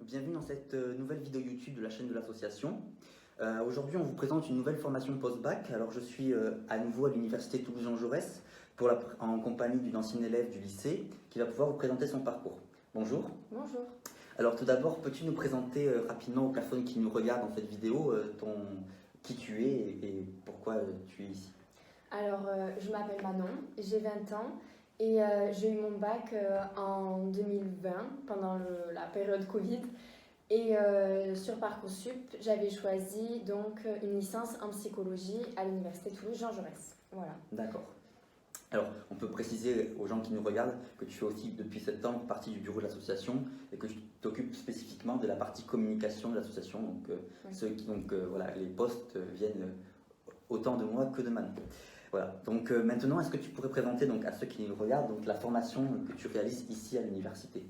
bienvenue dans cette nouvelle vidéo YouTube de la chaîne de l'association. Aujourd'hui, on vous présente une nouvelle formation post-bac. Alors, je suis à nouveau à l'université Toulouse-Jean Jaurès en compagnie d'une ancienne élève du lycée qui va pouvoir vous présenter son parcours. Bonjour. Bonjour. Alors, tout d'abord, peux-tu nous présenter rapidement aux personnes qui nous regardent dans cette vidéo qui tu es et pourquoi tu es ici? Alors, je m'appelle Manon, j'ai 20 ans et j'ai eu mon bac en 2020 pendant la période Covid. Et sur Parcoursup, j'avais choisi donc une licence en psychologie à l'université Toulouse-Jean Jaurès. Voilà. D'accord. Alors, on peut préciser aux gens qui nous regardent que tu fais aussi depuis septembre partie du bureau de l'association et que tu t'occupes spécifiquement de la partie communication de l'association. Donc, voilà, les postes viennent autant de moi que de Manon. Voilà. Donc maintenant, est-ce que tu pourrais présenter donc, à ceux qui nous regardent donc, la formation que tu réalises ici à l'université?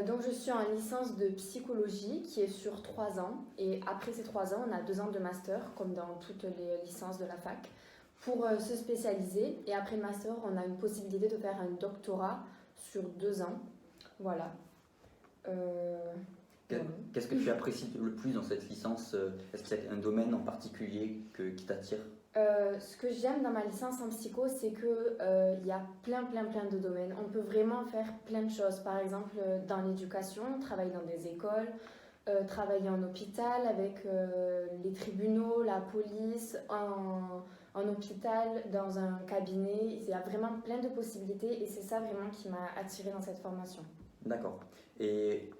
Donc je suis en licence de psychologie qui est sur 3 ans et après ces 3 ans on a 2 ans de master comme dans toutes les licences de la fac pour se spécialiser et après le master on a une possibilité de faire un doctorat sur 2 ans. Voilà. Qu'est-ce que tu apprécies le plus dans cette licence? Est-ce qu'il y a un domaine en particulier qui t'attire? Ce que j'aime dans ma licence en psycho, c'est que y a plein de domaines. On peut vraiment faire plein de choses. Par exemple, dans l'éducation, travailler dans des écoles, travailler en hôpital avec les tribunaux, la police, en hôpital, dans un cabinet. Il y a vraiment plein de possibilités et c'est ça vraiment qui m'a attirée dans cette formation. D'accord. Et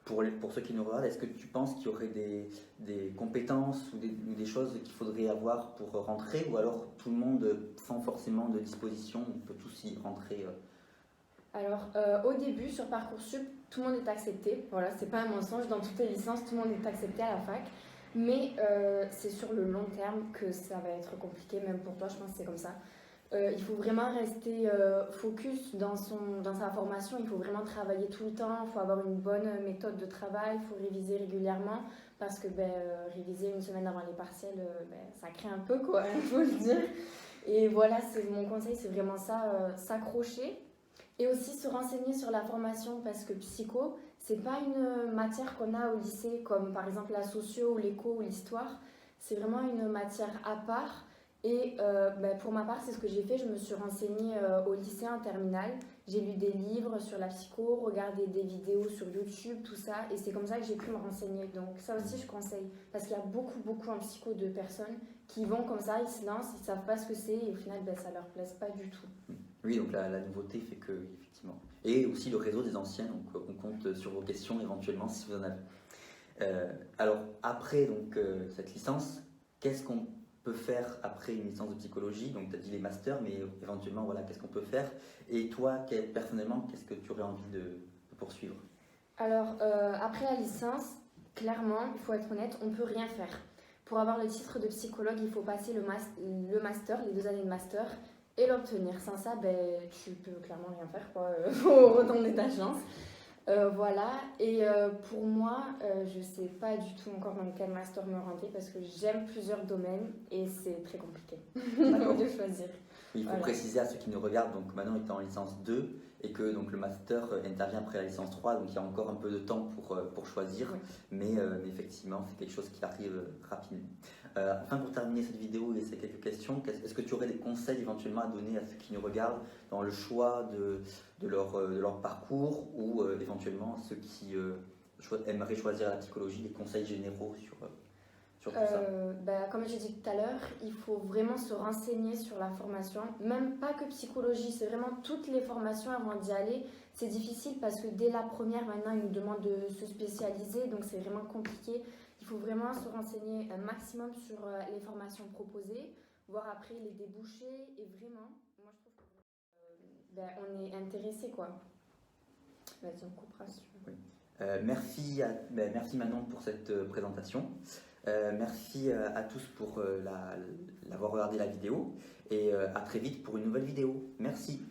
pour ceux qui nous regardent, est-ce que tu penses qu'il y aurait des compétences ou des choses qu'il faudrait avoir pour rentrer, ou alors tout le monde, sans forcément de disposition, on peut tous y rentrer? Alors, au début, sur Parcoursup, tout le monde est accepté. Voilà, c'est pas un mensonge, dans toutes les licences, tout le monde est accepté à la fac. Mais c'est sur le long terme que ça va être compliqué, même pour toi, je pense que c'est comme ça. Il faut vraiment rester focus dans sa formation, il faut vraiment travailler tout le temps, il faut avoir une bonne méthode de travail, il faut réviser régulièrement parce que réviser une semaine avant les partiels, ça crée un peu quoi, il faut le dire. Et voilà, mon conseil, c'est vraiment ça, s'accrocher et aussi se renseigner sur la formation parce que psycho, c'est pas une matière qu'on a au lycée comme par exemple la socio ou l'éco ou l'histoire, c'est vraiment une matière à part. Et pour ma part, c'est ce que j'ai fait. Je me suis renseignée au lycée en terminale. J'ai lu des livres sur la psycho, regardé des vidéos sur YouTube, tout ça. Et c'est comme ça que j'ai pu me renseigner. Donc ça aussi, je conseille. Parce qu'il y a beaucoup en psycho de personnes qui vont comme ça, ils se lancent, ils ne savent pas ce que c'est. Et au final, ça ne leur plaise pas du tout. Oui, donc la nouveauté fait que, effectivement. Et aussi le réseau des anciens. Donc on compte sur vos questions éventuellement si vous en avez. Alors après donc, cette licence, qu'est-ce qu'on peut faire après une licence de psychologie? Donc tu as dit les masters, mais éventuellement voilà, qu'est-ce qu'on peut faire? Et toi, personnellement, qu'est-ce que tu aurais envie de poursuivre? Alors après la licence, clairement, il faut être honnête, on ne peut rien faire. Pour avoir le titre de psychologue, il faut passer le master, les 2 années de master, et l'obtenir. Sans ça, tu peux clairement rien faire, quoi. Faut retourner ta chance. Voilà, et pour moi, je ne sais pas du tout encore dans quel master me rentrer parce que j'aime plusieurs domaines et c'est très compliqué de choisir. Il faut préciser à ceux qui nous regardent, donc maintenant est en licence 2 et que donc, le master intervient après la licence 3, donc il y a encore un peu de temps pour choisir, oui. mais effectivement c'est quelque chose qui arrive rapidement. Enfin, pour terminer cette vidéo et ces quelques questions, est-ce que tu aurais des conseils éventuellement à donner à ceux qui nous regardent dans le choix de leur parcours ou éventuellement à ceux qui aimeraient choisir la psychologie, des conseils généraux sur tout ça? Comme j'ai dit tout à l'heure, il faut vraiment se renseigner sur la formation, même pas que psychologie, c'est vraiment toutes les formations avant d'y aller. C'est difficile parce que dès la première, maintenant, ils nous demandent de se spécialiser, donc c'est vraiment compliqué. Il faut vraiment se renseigner un maximum sur les formations proposées, voir après les débouchés et vraiment, moi je trouve que on est intéressé quoi. Vas-y, on coupera si tu veux. Oui. Merci Manon pour cette présentation. Merci à tous pour l'avoir regardé la vidéo et à très vite pour une nouvelle vidéo. Merci.